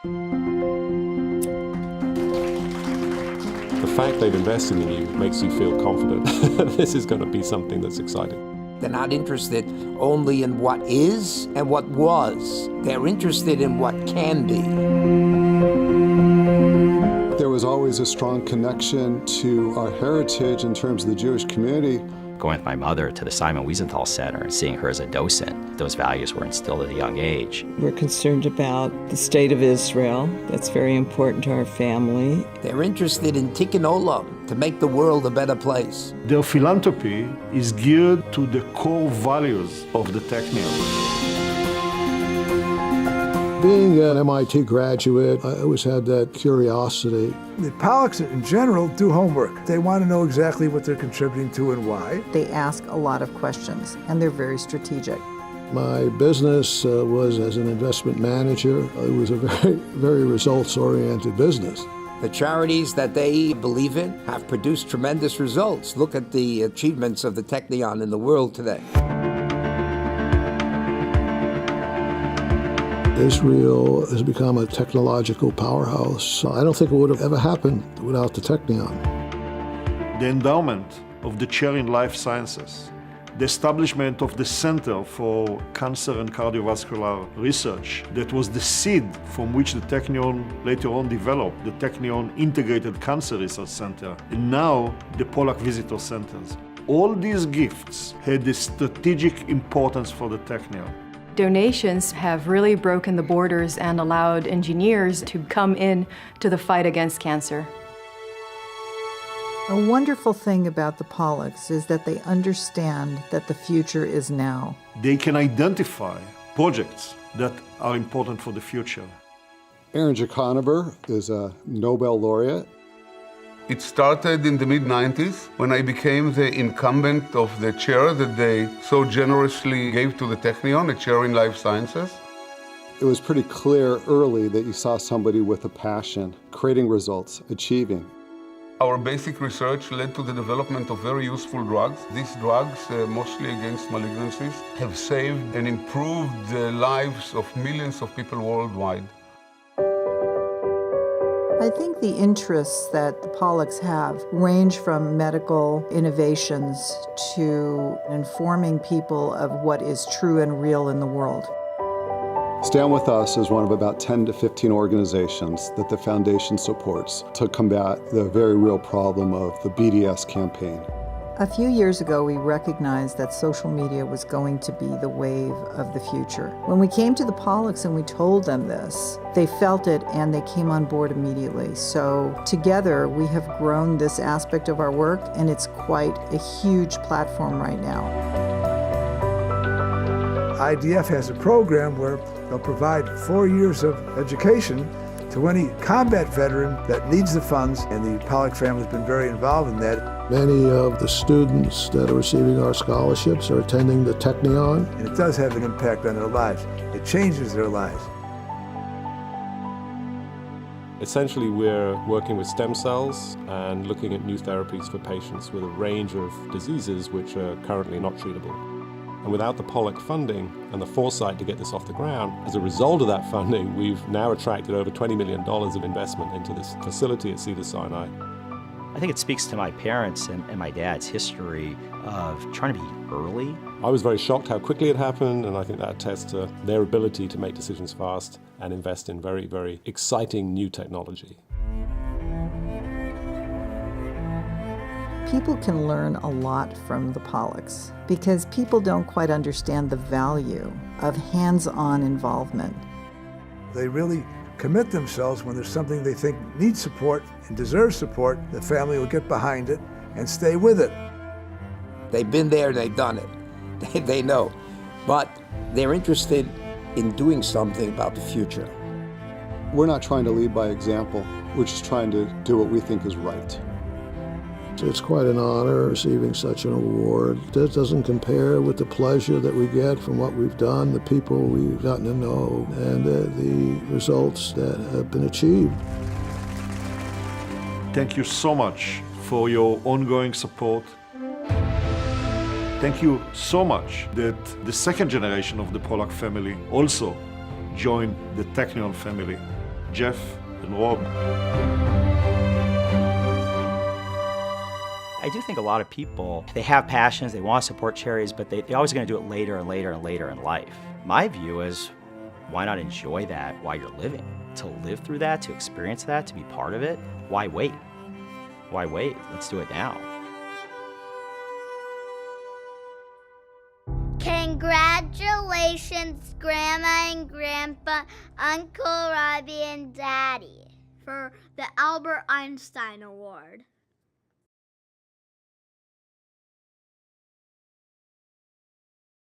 The fact they've invested in you makes you feel confident. This is going to be something that's exciting. They're not interested only in what is and what was. They're interested in what can be. There was always a strong connection to our heritage in terms of the Jewish community. Going with my mother to the Simon Wiesenthal Center and seeing her as a docent, those values were instilled at a young age. We're concerned about the state of Israel. That's very important to our family. They're interested in Tikkun Olam, to make the world a better place. Their philanthropy is geared to the core values of the Technion. Being an MIT graduate, I always had that curiosity. The Polaks in general do homework. They want to know exactly what they're contributing to and why. They ask a lot of questions, and they're very strategic. My business was as an investment manager. It was a very results-oriented business. The charities that they believe in have produced tremendous results. Look at the achievements of the Technion in the world today. Israel has become a technological powerhouse. I don't think it would have ever happened without the Technion. The endowment of the chair in life sciences, the establishment of the Center for Cancer and Cardiovascular Research, that was the seed from which the Technion later on developed, the Technion Integrated Cancer Research Center, and now the Polak Visitor Centers. All these gifts had a strategic importance for the Technion. Donations have really broken the borders and allowed engineers to come in to the fight against cancer. A wonderful thing about the Polaks is that they understand that the future is now. They can identify projects that are important for the future. Aaron Jaconover is a Nobel laureate. It started in the mid-90s when I became the incumbent of the chair that they so generously gave to the Technion, a chair in life sciences. It was pretty clear early that you saw somebody with a passion, creating results, achieving. Our basic research led to the development of very useful drugs. These drugs, mostly against malignancies, have saved and improved the lives of millions of people worldwide. I think the interests that the Polaks have range from medical innovations to informing people of what is true and real in the world. Stand With Us is one of about 10 to 15 organizations that the foundation supports to combat the very real problem of the BDS campaign. A few years ago, we recognized that social media was going to be the wave of the future. When we came to the Polaks and we told them this, they felt it and they came on board immediately. So together, we have grown this aspect of our work, and it's quite a huge platform right now. IDF has a program where they'll provide 4 years of education to any combat veteran that needs the funds, and the Polak family has been very involved in that. Many of the students that are receiving our scholarships are attending the Technion. And it does have an impact on their lives. It changes their lives. Essentially, we're working with stem cells and looking at new therapies for patients with a range of diseases which are currently not treatable. And without the Polak funding and the foresight to get this off the ground, as a result of that funding, we've now attracted over $20 million of investment into this facility at Cedars-Sinai. I think it speaks to my parents and my dad's history of trying to be early. I was very shocked how quickly it happened, and I think that attests to their ability to make decisions fast and invest in very, very exciting new technology. People can learn a lot from the Polaks because people don't quite understand the value of hands-on involvement. They really commit themselves when there's something they think needs support and deserves support. The family will get behind it and stay with it. They've been there, they've done it. They know. But they're interested in doing something about the future. We're not trying to lead by example. We're just trying to do what we think is right. It's quite an honor receiving such an award. This doesn't compare with the pleasure that we get from what we've done, the people we've gotten to know, and the results that have been achieved. Thank you so much for your ongoing support. Thank you so much that the second generation of the Polak family also joined the Technion family. Jeff and Rob. I do think a lot of people, they have passions, they want to support charities, but they're always going to do it later and later and later in life. My view is, why not enjoy that while you're living? To live through that, to experience that, to be part of it, why wait? Why wait? Let's do it now. Congratulations, Grandma and Grandpa, Uncle Robbie and Daddy, for the Albert Einstein Award.